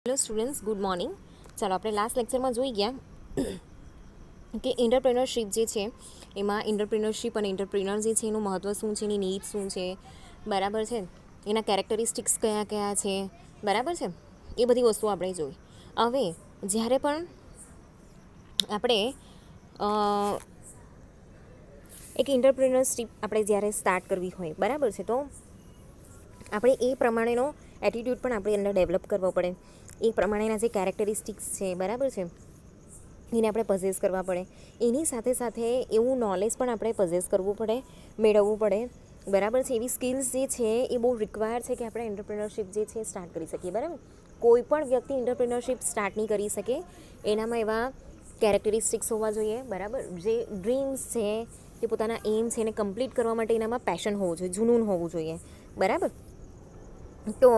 Hello students, good morning. ચાલો, આપણે last લેક્ચરમાં જોઈ ગયા કે એન્ટરપ્રેન્યોરશિપ જે છે એમાં એન્ટરપ્રેન્યોરશિપ અને એન્ટરપ્રેન્યોર જે છે એનું મહત્ત્વ શું છે, એની નીડ શું છે, બરાબર છે, એના કેરેક્ટરિસ્ટિક્સ કયા કયા છે, બરાબર છે, એ બધી વસ્તુઓ આપણે જોઈ. હવે જ્યારે પણ આપણે એક એન્ટરપ્રેન્યોરશિપ આપણે જ્યારે સ્ટાર્ટ કરવી હોય, બરાબર છે, તો આપણે એ પ્રમાણેનો એટીટ્યૂડ પણ આપણે અંદર ડેવલપ કરવો પડે. એ પ્રમાણેના જે કેરેક્ટરિસ્ટિક્સ છે, બરાબર છે, એને આપણે પઝેસ કરવા પડે. એની સાથે સાથે એવું નોલેજ પણ આપણે પઝેસ કરવું પડે, મેળવવું પડે, બરાબર છે. એવી સ્કિલ્સ જે છે એ બહુ રિક્વાયર છે કે આપણે એન્ટરપ્રેન્યોરશિપ જે છે સ્ટાર્ટ કરી શકીએ, બરાબર. કોઈ પણ વ્યક્તિ એન્ટરપ્રેન્યોરશિપ સ્ટાર્ટ નહીં કરી શકે, એનામાં એવા કેરેક્ટરિસ્ટિક્સ હોવા જોઈએ, બરાબર. જે ડ્રીમ્સ છે કે પોતાના એમ છે એને કમ્પ્લીટ કરવા માટે એનામાં પેશન હોવું જોઈએ, જુનૂન હોવું જોઈએ, બરાબર. તો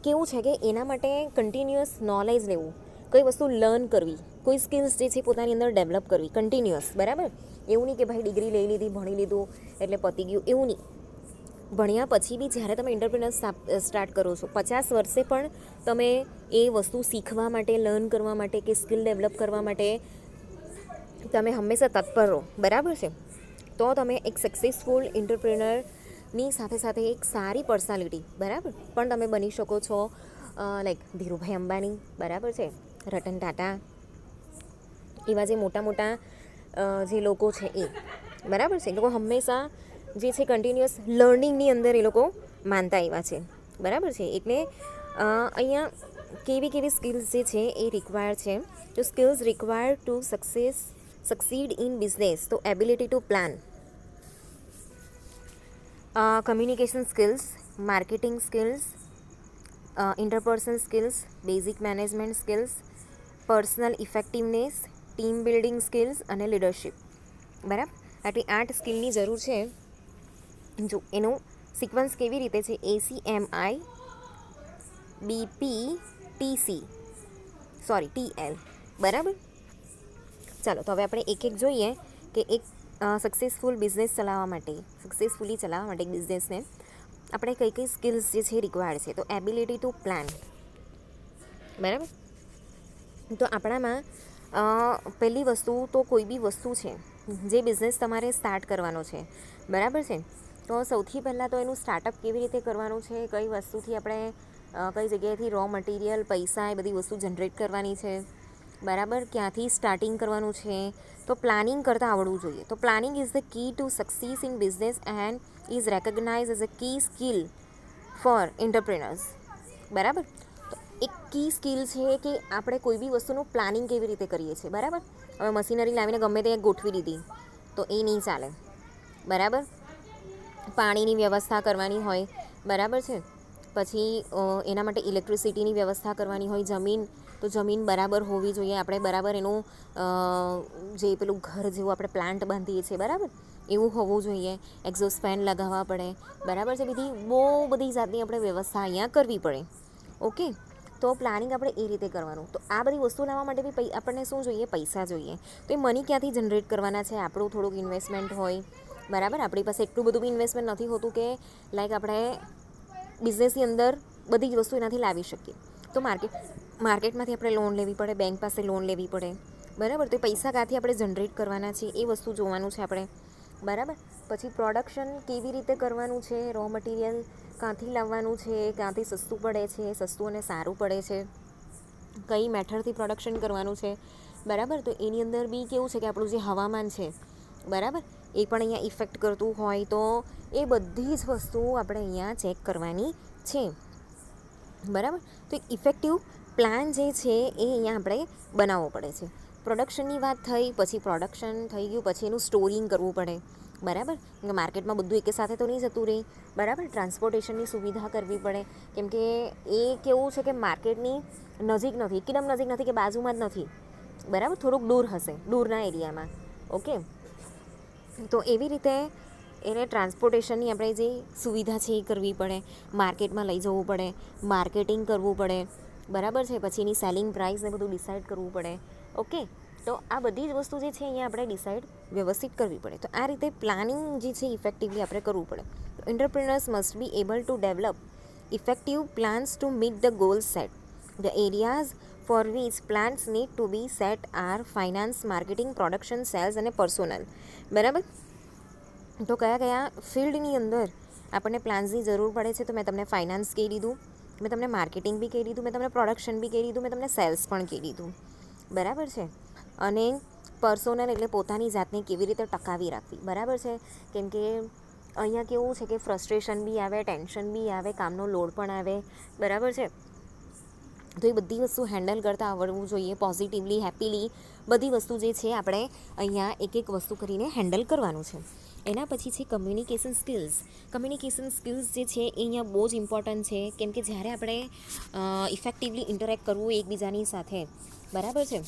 કેવું છે કે એના માટે કન્ટિન્યુઅસ નોલેજ લેવું, કઈ વસ્તુ લર્ન કરવી, કોઈ સ્કિલ્સ જે છે પોતાની અંદર ડેવલપ કરવી કન્ટિન્યુઅસ, બરાબર. એવું નહીં કે ભાઈ ડિગ્રી લઈ લીધી, ભણી લીધું એટલે પતી ગયું, એવું નહીં. ભણ્યા પછી બી જ્યારે તમે એન્ટરપ્રેન્યોર સ્ટાર્ટ કરો છો, 50 વર્ષે પણ તમે એ વસ્તુ શીખવા માટે, લર્ન કરવા માટે કે સ્કિલ ડેવલપ કરવા માટે તમે હંમેશા તત્પર રહો, બરાબર છે. તો તમે એક સક્સેસફુલ એન્ટરપ્રેન્યોરની સાથે સાથે એક સારી પર્સનાલિટી, બરાબર, પણ તમે બની શકો છો. લાઈક ધીરુભાઈ અંબાણી, બરાબર છે, રતન ટાટા, એવા જે મોટા મોટા જે લોકો છે એ, બરાબર છે. એ લોકો હંમેશા જે છે કન્ટિન્યુઅસ લર્નિંગની અંદર એ લોકો માનતા એવા છે, બરાબર છે. એટલે અહીંયા કેવી કેવી સ્કિલ્સ જે છે એ રિક્વાયર છે. તો skills require two succeed in business, તો ability to plan, communication skills, marketing skills, interpersonal skills, basic management skills, personal effectiveness, team building skills અને લીડરશિપ, બરાબર. આટલી 8 સ્કિલની જરૂર છે. જો એનું સિક્વન્સ કેવી રીતે છે, ACMI BPTC TL, બરાબર. ચાલો, તો હવે આપણે એક એક જોઈએ કે એક સક્સેસફુલ બિઝનેસ સક્સેસફુલી ચલાવવા માટે એક બિઝનેસને આપણે કઈ કઈ સ્કિલ્સ જે છે રિક્વાયર્ડ છે. તો એબિલિટી ટુ પ્લાન, બરાબર. તો આપણામાં પહેલી વસ્તુ, તો કોઈ બી વસ્તુ છે જે બિઝનેસ તમારે સ્ટાર્ટ કરવાનો છે, બરાબર છે, તો સૌથી પહેલાં તો એનું સ્ટાર્ટઅપ કેવી રીતે કરવાનું છે, કઈ વસ્તુથી આપણે કઈ જગ્યાએથી રો મટીરિયલ, પૈસા, એ બધી વસ્તુ જનરેટ કરવાની છે, બરાબર, ક્યાંથી સ્ટાર્ટિંગ કરવાનું છે. તો પ્લાનિંગ કરતાં આવડવું જોઈએ. તો planning is the key to success in business and is recognise as a key skill for entrepreneurs, બરાબર. તો એક કી સ્કિલ છે કે આપણે કોઈ બી વસ્તુનું પ્લાનિંગ કેવી રીતે કરીએ છીએ, બરાબર. હવે મશીનરી લાવીને ગમે તે ગોઠવી દીધી તો એ નહીં ચાલે, બરાબર. પાણીની વ્યવસ્થા કરવાની હોય, બરાબર છે, પછી એના માટે ઇલેક્ટ્રિસિટીની વ્યવસ્થા કરવાની હોય, તો જમીન બરાબર હોવી જોઈએ. આપણે બરાબર એનું જે પેલું ઘર જેવું આપણે પ્લાન્ટ બાંધીએ છીએ, બરાબર, એવું હોવું જોઈએ. એક્ઝોસ્ટ ફેન લગાવવા પડે, બરાબર છે. બહુ બધી જાતની આપણે વ્યવસ્થા અહીંયા કરવી પડે, ઓકે. તો પ્લાનિંગ આપણે એ રીતે કરવાનું. તો આ બધી વસ્તુ લાવવા માટે બી આપણને શું જોઈએ, પૈસા જોઈએ. તો એ મની ક્યાંથી જનરેટ કરવાના છે, આપણું થોડુંક ઇન્વેસ્ટમેન્ટ હોય, બરાબર. આપણી પાસે એટલું બધું બી ઇન્વેસ્ટમેન્ટ નથી હોતું કે લાઈક આપણે બિઝનેસની અંદર બધી જ વસ્તુ એનાથી લાવી શકીએ. તો માર્કેટમાંથી આપણે લોન લેવી પડે, બેંક પાસે લોન લેવી પડે, બરાબર. તો એ પૈસા ક્યાંથી આપણે જનરેટ કરવાના છે એ વસ્તુ જોવાનું છે આપણે, બરાબર. પછી પ્રોડક્શન કેવી રીતે કરવાનું છે, રો મટીરિયલ ક્યાંથી લાવવાનું છે, ક્યાંથી સસ્તું પડે છે, સસ્તું અને સારું પડે છે, કઈ મેથડથી પ્રોડક્શન કરવાનું છે, બરાબર. તો એની અંદર બી કેવું છે કે આપણું જે હવામાન છે, બરાબર, એ પણ અહીંયા ઇફેક્ટ કરતું હોય. તો એ બધી જ વસ્તુઓ આપણે અહીંયા ચેક કરવાની છે, બરાબર. તો એક ઇફેક્ટિવ પ્લાન જે છે એ અહીંયા આપણે બનાવવો પડે છે. પ્રોડક્શનની વાત થઈ, પછી પ્રોડક્શન થઈ ગયું, પછી એનું સ્ટોરિંગ કરવું પડે, બરાબર. માર્કેટમાં બધું એક સાથે તો નહીં જતું રહે, બરાબર. ટ્રાન્સપોર્ટેશનની સુવિધા કરવી પડે, કેમ કે એ કેવું છે કે માર્કેટની નજીક નથી, એકદમ નજીક નથી કે બાજુમાં જ નથી, બરાબર. થોડુંક દૂર હશે, દૂરના એરિયામાં, ઓકે. તો એવી રીતે એને ટ્રાન્સપોર્ટેશનની આપણે જે સુવિધા છે એ કરવી પડે, માર્કેટમાં લઈ જવું પડે, માર્કેટિંગ કરવું પડે, બરાબર છે. પછી એની સેલિંગ પ્રાઇસને બધું ડિસાઇડ કરવું પડે, ઓકે. તો આ બધી જ વસ્તુ જે છે અહીંયા આપણે ડિસાઇડ વ્યવસ્થિત કરવી પડે. તો આ રીતે પ્લાનિંગ જે છે ઇફેક્ટિવલી આપણે કરવું પડે. Entrepreneurs must be able to develop effective plans to meet the goals set. The areas for which plans need to be set are finance, marketing, production, sales અને પર્સોનલ. બરાબર? તો કયા કયા ફિલ્ડની અંદર આપણને પ્લાન્સની જરૂર પડે છે? તો મેં તમને ફાઇનાન્સ કહી દીધું, મેં તમને માર્કેટિંગ બી કહી દીધું, મેં તમને પ્રોડક્શન બી કહી દીધું, મેં તમને સેલ્સ પણ કહી દીધું. બરાબર છે? અને પર્સોનલ એટલે પોતાની જાતને કેવી રીતે ટકાવી રાખવી. બરાબર છે? કેમ કે અહીંયા કેવું છે કે ફ્રસ્ટ્રેશન બી આવે, ટેન્શન બી આવે, કામનો લોડ પણ આવે. બરાબર છે? તો એ બધી વસ્તુ હેન્ડલ કરતાં આવડવું જોઈએ. પોઝિટિવલી, હેપીલી બધી વસ્તુ જે છે આપણે અહીંયા એક એક વસ્તુ કરીને હેન્ડલ કરવાનું છે. એના પછી છે કમ્યુનિકેશન સ્કિલ્સ. કમ્યુનિકેશન સ્કિલ્સ જે છે એ અહીંયા બહુ જ ઇમ્પોર્ટન્ટ છે. કેમ કે જ્યારે આપણે ઇફેક્ટિવલી ઇન્ટરેક્ટ કરવું એકબીજાની સાથે, બરાબર છે,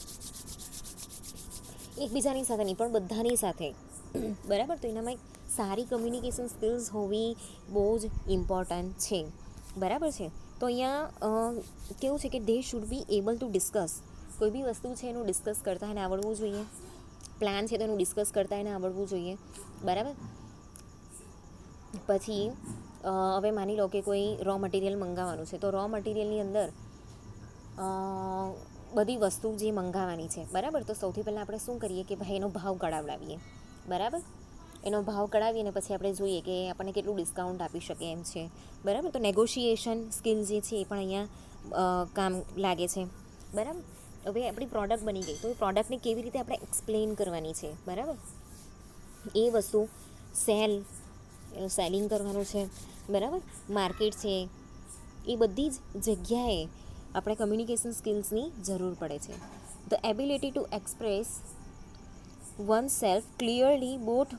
એકબીજાની સાથે નહીં પણ બધાની સાથે, બરાબર, તો એનામાં એક સારી કમ્યુનિકેશન સ્કિલ્સ હોવી બહુ જ ઇમ્પોર્ટન્ટ છે. બરાબર છે? તો અહીંયા કેવું છે કે they should be able to discuss. કોઈ બી વસ્તુ છે એનું ડિસ્કસ કરતા એને આવડવું જોઈએ. પ્લાન છે તો એનું ડિસ્કસ કરતા એને આવડવું જોઈએ. બરાબર? પછી હવે માની લો કે કોઈ રો મટીરિયલ મંગાવવાનું છે, તો રો મટીરિયલની અંદર બધી વસ્તુ જે મંગાવવાની છે, બરાબર, તો સૌથી પહેલાં આપણે શું કરીએ કે ભાઈ એનો ભાવ કઢાવડાવીએ. બરાબર? એનો ભાવ કઢાવીને પછી આપણે જોઈએ કે આપણને કેટલું ડિસ્કાઉન્ટ આપી શકે એમ છે. બરાબર? તો નેગોશિએશન સ્કિલ જે છે એ પણ અહીંયા કામ લાગે છે. બરાબર? હવે આપણી પ્રોડક્ટ બની ગઈ, તો એ પ્રોડક્ટને કેવી રીતે આપણે એક્સપ્લેન કરવાની છે. બરાબર? એ વસ્તુ સેલિંગ કરવાનું છે. બરાબર? માર્કેટ છે, એ બધી જ જગ્યાએ આપણે કમ્યુનિકેશન સ્કિલ્સની જરૂર પડે છે. The ability to express one self clearly both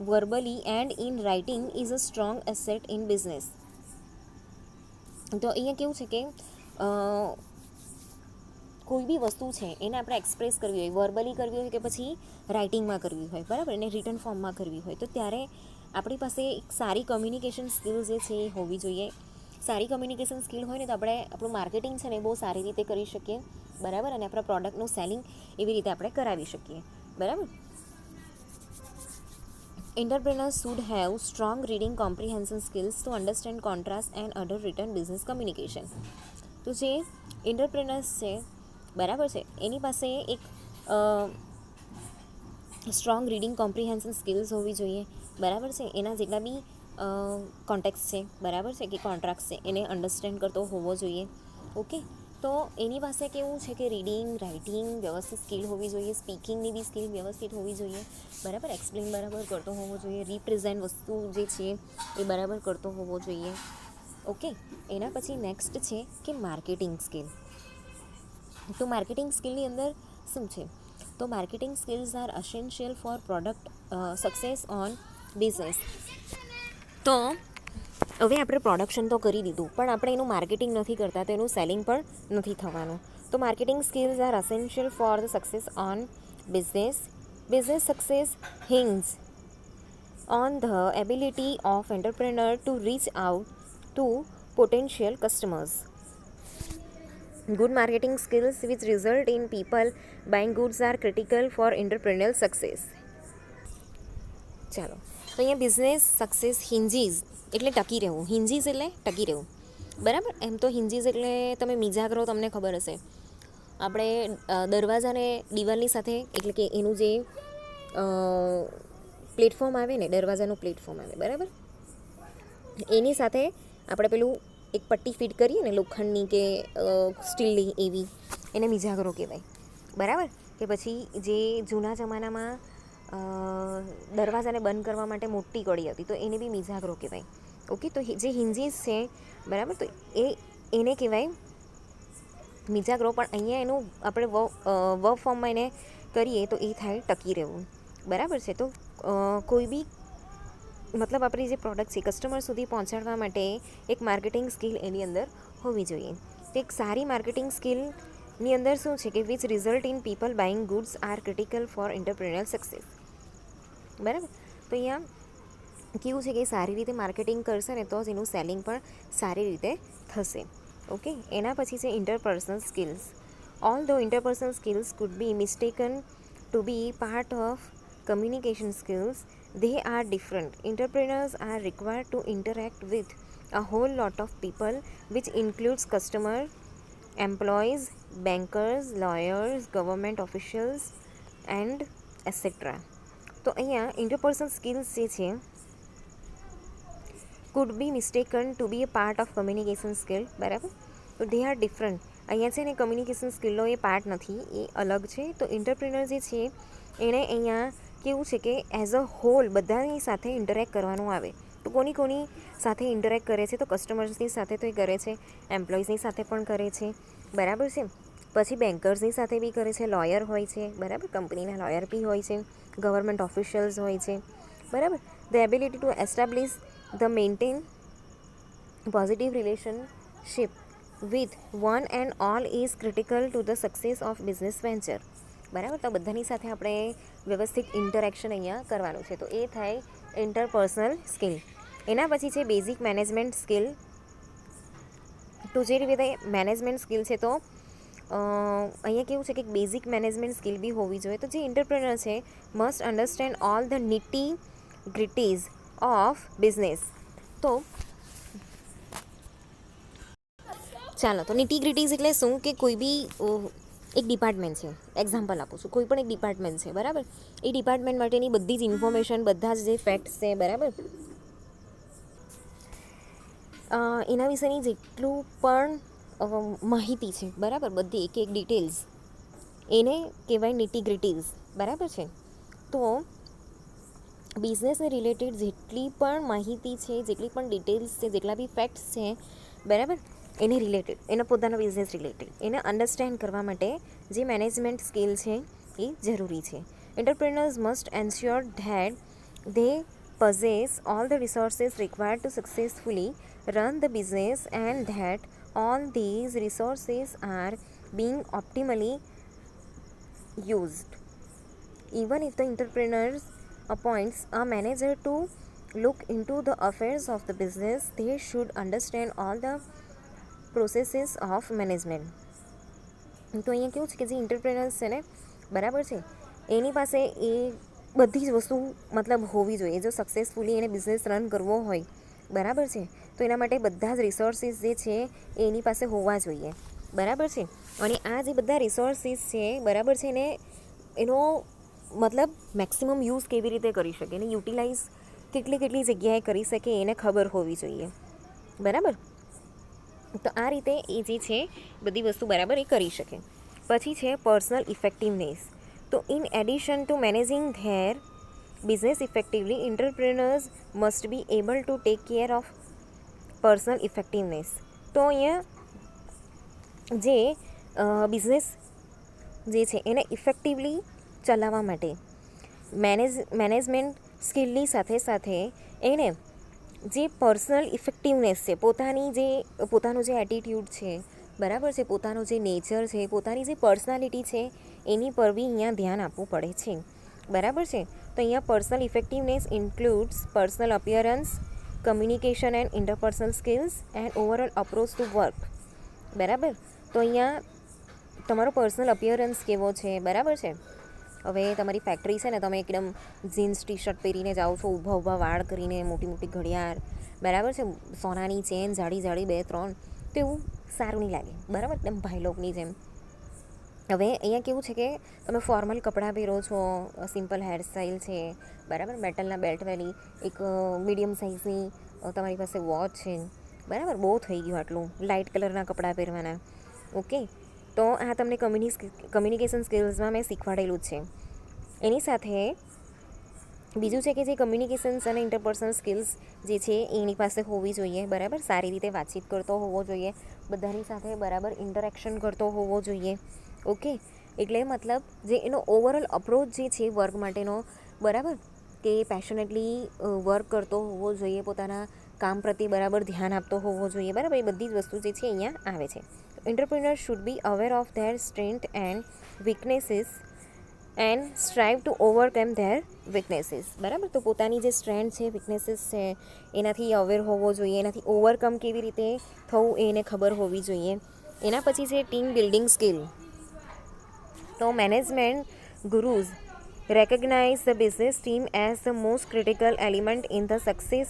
verbally and in writing is a strong asset in business. તો અહીંયા કેવું છે કે કોઈ બી વસ્તુ છે એને આપણે એક્સપ્રેસ કરવી હોય, વર્બલી કરવી હોય કે પછી રાઇટિંગમાં કરવી હોય, બરાબર, એને રિટન ફોર્મમાં કરવી હોય, તો ત્યારે આપણી પાસે એક સારી કમ્યુનિકેશન સ્કિલ જે છે એ હોવી જોઈએ. સારી કમ્યુનિકેશન સ્કિલ હોય ને તો આપણે આપણું માર્કેટિંગ છે ને બહુ સારી રીતે કરી શકીએ. બરાબર? અને આપણા પ્રોડક્ટનું સેલિંગ એવી રીતે આપણે કરાવી શકીએ. બરાબર? Entrepreneurs should have strong reading comprehension skills to understand contrast and other written business communication. તો જે એન્ટરપ્રેનર્સ છે, બરાબર છે, એની પાસે એક સ્ટ્રોંગ રીડિંગ કોમ્પ્રિહેન્શન સ્કિલ્સ હોવી જોઈએ. બરાબર છે? એના જેટલા બી કોન્ટેક્ટ છે, બરાબર છે, કે કોન્ટ્રાક્ટ છે, એને અન્ડરસ્ટેન્ડ કરતો હોવો જોઈએ. ઓકે? તો એની પાસે કેવું છે કે રીડિંગ, રાઇટિંગ વ્યવસ્થિત સ્કિલ હોવી જોઈએ, સ્પીકિંગની બી સ્કિલ વ્યવસ્થિત હોવી જોઈએ. બરાબર? એક્સપ્લેન બરાબર કરતો હોવો જોઈએ, રિપ્રેઝેન્ટ વસ્તુ જે છે એ બરાબર કરતો હોવો જોઈએ. ઓકે? એના પછી નેક્સ્ટ છે કે માર્કેટિંગ સ્કિલ. તો માર્કેટિંગ સ્કિલની અંદર શું છે? તો marketing skills are essential for product success on business. તો હવે આપણે પ્રોડક્શન તો કરી દીધું, પણ આપણે એનું માર્કેટિંગ નથી કરતા, તો એનું સેલિંગ પણ નથી થવાનું. તો marketing skills are essential for the success on business. Business success hinges on the ability of entrepreneur to reach out to potential customers. Good marketing skills which result in people buying goods are critical for entrepreneurial success. ચાલો, તો અહીંયા business success હિન્જીસ એટલે ટકી રહેવું. હિન્જીસ એટલે ટકી રહેવું. બરાબર? એમ તો હિન્જીસ એટલે તમે મિજાગરો તમને ખબર હશે, આપણે દરવાજાને દિવાલની સાથે, એટલે કે એનું જે પ્લેટફોર્મ આવે ને, દરવાજાનું પ્લેટફોર્મ આવે, બરાબર, એની સાથે આપણે પેલું એક પટ્ટી ફિટ કરીએ ને લોખંડની કે સ્ટીલની, એવી, એને મિજાગરો કહેવાય. બરાબર? કે પછી જે જૂના જમાનામાં દરવાજાને બંધ કરવા માટે મોટી કડી હતી, તો એને બી મિજાગરો કહેવાય. ઓકે? તો જે હિન્જીસ છે, બરાબર, તો એને કહેવાય મિજાગરો. પણ અહીંયા એનું આપણે વર્બ ફોર્મમાં એને કરીએ તો એ થાય ટકી રહેવું. બરાબર છે? તો કોઈ બી મતલબ આપણી જે પ્રોડક્ટ છે કસ્ટમર સુધી પહોંચાડવા માટે એક માર્કેટિંગ સ્કિલ એની અંદર હોવી જોઈએ. તો એક સારી માર્કેટિંગ સ્કિલની અંદર શું છે કે which result in people buying goods are critical for entrepreneurial success. બરાબર? તો અહીંયા કેવું છે કે સારી રીતે માર્કેટિંગ કરશે ને તો જ એનું સેલિંગ પણ સારી રીતે થશે. ઓકે? એના પછી છે interpersonal skills. Although interpersonal skills could be mistaken to be part of communication skills, they are different. Entrepreneurs are required to interact with a whole lot of people, which includes customer, employees, bankers, lawyers, government officials and etc. તો અહીંયા interpersonal skills જે છે could be mistaken to be a part of communication skill, બરાબર. તો they are different. અહીંયા છે ને communication સ્કિલનો એ part નથી, એ અલગ છે. તો એન્ટરપ્રિનર જે છે એણે અહીંયા કેવું છે કે એઝ અ હોલ બધાની સાથે ઇન્ટરેક્ટ કરવાનું આવે. તો કોની સાથે ઇન્ટરેક્ટ કરે છે? તો કસ્ટમર્સની સાથે તો એ કરે છે, એમ્પ્લોઈઝની સાથે પણ કરે છે, બરાબર છે. પછી બેન્કર્સની સાથે બી કરે છે, લોયર હોય છે, બરાબર, કંપનીના લોયર બી હોય છે, ગવર્મેન્ટ ઓફિશિયલ્સ હોય છે, બરાબર. The ability to establish the maintain positive relationship with one and all is critical to the success of business venture, બરાબર. તો બધાની સાથે આપણે વ્યવસ્થિત ઇન્ટરેક્શન અહીંયા કરવાનું છે. તો એ થાય ઇન્ટરપર્સનલ સ્કિલ. એના પછી છે બેઝિક મેનેજમેન્ટ સ્કિલ. તો જે રીતે મેનેજમેન્ટ સ્કિલ છે તો અહીંયા કેવું છે કે બેઝિક મેનેજમેન્ટ સ્કિલ બી હોવી જોઈએ. તો જે એન્ટરપ્રેનર છે must understand all the nitty gritties of business. તો ચાલો, તો નીટી ગ્રિટીઝ એટલે શું કે કોઈ બી એક ડિપાર્ટમેન્ટ છે, એક્ઝામ્પલ આપું છું, કોઈ પણ એક ડિપાર્ટમેન્ટ છે, બરાબર. એ ડિપાર્ટમેન્ટ માટેની બધી જ ઇન્ફોર્મેશન, બધા જ જે ફેક્ટ્સ છે, બરાબર, એના વિશેની જેટલું પણ માહિતી છે, બરાબર, બધી એક એક ડિટેલ્સ, એને કહેવાય નીટી ગ્રિટીઝ, બરાબર છે. તો બિઝનેસને રિલેટેડ જેટલી પણ માહિતી છે, જેટલી પણ ડિટેલ્સ છે, જેટલા બી ફેક્ટ્સ છે, બરાબર, એને રિલેટેડ, એના પોતાના બિઝનેસ રિલેટેડ એને અન્ડરસ્ટેન્ડ કરવા માટે જે મેનેજમેન્ટ સ્કિલ છે એ જરૂરી છે. Entrepreneurs must ensure that they possess all the resources required to successfully run the business and that all these resources are being optimally used. Even if the entrepreneur appoints a manager to look into the affairs of the business, they should understand all the processes of management. તો અહીંયા કેવું છે કે જે એન્ટરપ્રેનર્સ છે ને, બરાબર છે, એની પાસે એ બધી જ વસ્તુ મતલબ હોવી જોઈએ. જો સક્સેસફુલી એને બિઝનેસ રન કરવો હોય, બરાબર છે, તો એના માટે બધા જ રિસોર્સિસ જે છે એ એની પાસે હોવા જોઈએ, બરાબર છે. અને આ જે બધા રિસોર્સિસ છે, બરાબર છે, એનો મતલબ મેક્સિમમ યુઝ કેવી રીતે કરી શકે, એને યુટિલાઇઝ કેટલી જગ્યાએ કરી શકે એને ખબર હોવી જોઈએ, બરાબર. તો આ રીતે એ જે છે બધી વસ્તુ બરાબર એ કરી શકે. પછી છે પર્સનલ ઇફેક્ટિવનેસ. તો in addition to managing their business effectively, entrepreneurs must be able to take care of personal effectiveness. તો અહીંયા જે બિઝનેસ જે છે એને ઇફેક્ટિવલી ચલાવવા માટે મેનેજમેન્ટ સ્કિલની સાથે સાથે એને જે પર્સનલ ઇફેક્ટિવનેસ છે, પોતાનો જે એટીટ્યૂડ છે, બરાબર છે, પોતાનો જે નેચર છે, પોતાની જે પર્સનાલિટી છે, એની પર બી અહીંયા ધ્યાન આપવું પડે છે, બરાબર છે. તો અહીંયા personal effectiveness includes personal appearance, communication and interpersonal skills and overall approach to work, બરાબર. તો અહીંયા તમારો પર્સનલ અપિયરન્સ કેવો છે, બરાબર છે. હવે તમારી ફેક્ટરી છે ને, તમે એકદમ જીન્સ ટી શર્ટ પહેરીને જાઓ છો, ઊભા વાળ કરીને, મોટી ઘડિયાળ, બરાબર છે, સોનાની ચેન જાડી 2-3, તો એવું સારું નહીં લાગે, બરાબર, એકદમ ભાઈલોકની જેમ. હવે અહીંયા કેવું છે કે તમે ફોર્મલ કપડાં પહેરો છો, સિમ્પલ હેરસ્ટાઈલ છે, બરાબર, મેટલના બેલ્ટવાળી એક મીડિયમ સાઇઝની તમારી પાસે વોચ છે, બરાબર, બહુ થઈ ગયું આટલું, લાઇટ કલરના કપડાં પહેરવાના, ઓકે. તો આ તમને કમ્યુનિકેશન સ્કિલ્સમાં મેં શીખવાડેલું જ છે. એની સાથે બીજું છે કે જે કમ્યુનિકેશન્સ અને ઇન્ટરપર્સનલ સ્કિલ્સ જે છે એની પાસે હોવી જોઈએ, બરાબર, સારી રીતે વાતચીત કરતો હોવો જોઈએ, બધાની સાથે બરાબર ઇન્ટરેક્શન કરતો હોવો જોઈએ, ઓકે. એટલે મતલબ જે એનો ઓવરઓલ અપ્રોચ જે છે વર્ક માટેનો, બરાબર, કે પેશનેટલી વર્ક કરતો હોવો જોઈએ, પોતાના કામ પ્રત્યે બરાબર ધ્યાન આપતો હોવો જોઈએ, બરાબર. એ બધી જ વસ્તુ જે છે અહીંયા આવે છે. Entrepreneurs should be aware of their strengths and weaknesses and strive to overcome their weaknesses, બરાબર. તો પોતાની જે સ્ટ્રેન્થ છે, વીકનેસીસ છે, એનાથી અવેર હોવો જોઈએ, એનાથી ઓવરકમ કેવી રીતે થવું એને ખબર હોવી જોઈએ. એના પછી છે ટીમ બિલ્ડિંગ સ્કિલ. તો management ગુરુઝ recognize the business team as the most critical element in the success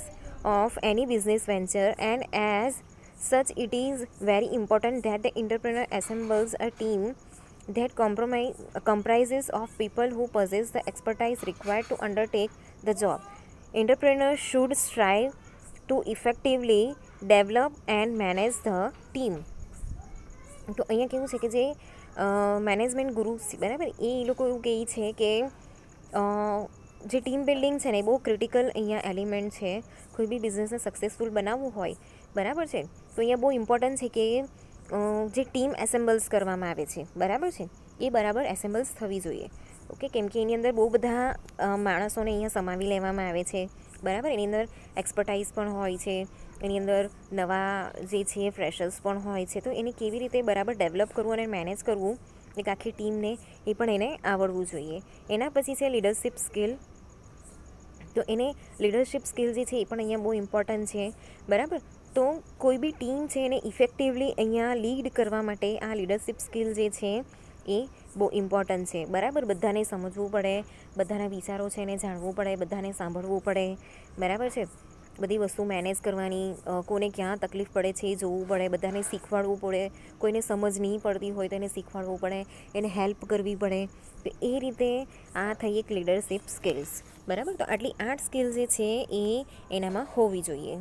of any business venture, and as such it is very important that the entrepreneur assembles a team that comprises of people who possess the expertise required to undertake the job. Entrepreneurs should strive to effectively develop and manage the team. તો અહીંયા કેવું છે કે જે management ગુરુ બરાબર એ લોકો એવું કહે છે કે જે ટીમ બિલ્ડિંગ છે ને એ બહુ ક્રિટિકલ અહીંયા એલિમેન્ટ છે કોઈ બી બિઝનેસને સક્સેસફુલ બનાવવું હોય બરાબર છે તો અહીંયા બહુ ઇમ્પોર્ટન્ટ છે કે જે ટીમ એસેમ્બલ્સ કરવામાં આવે છે બરાબર છે એ બરાબર એસેમ્બલ્સ થવી જોઈએ ઓકે કેમ કે એની અંદર બહુ બધા માણસોને અહીંયા સમાવી લેવામાં આવે છે બરાબર એની અંદર એક્સપર્ટાઇઝ પણ હોય છે એની અંદર નવા જે છે ફ્રેશર્સ પણ હોય છે તો એને કેવી રીતે બરાબર ડેવલપ કરવું અને મેનેજ કરવું એક આખી ટીમને એ પણ એને આવડવું જોઈએ. એના પછી છે લીડરશિપ સ્કિલ. તો એને લીડરશિપ સ્કિલ જે છે એ પણ અહીંયા બહુ ઇમ્પોર્ટન્ટ છે બરાબર. તો કોઈ બી ટીમ છે એને ઇફેક્ટિવલી અહીંયા લીડ કરવા માટે આ લીડરશિપ સ્કિલ જે છે એ બહુ ઇમ્પોર્ટન્ટ છે બરાબર. બધાને સમજવું પડે, બધાના વિચારો છે એને જાણવું પડે, બધાને સાંભળવું પડે બરાબર છે. બધી વસ્તુ મેનેજ કરવાની, કોને ક્યાં તકલીફ પડે છે એ જોવું પડે, બધાને શીખવાડવું પડે, કોઈને સમજ નહીં પડતી હોય તો એને શીખવાડવું પડે, એને હેલ્પ કરવી પડે. તો એ રીતે આ થઈ એક લીડરશિપ સ્કિલ્સ બરાબર. તો આટલી 8 સ્કિલ જે છે એ એનામાં હોવી જોઈએ.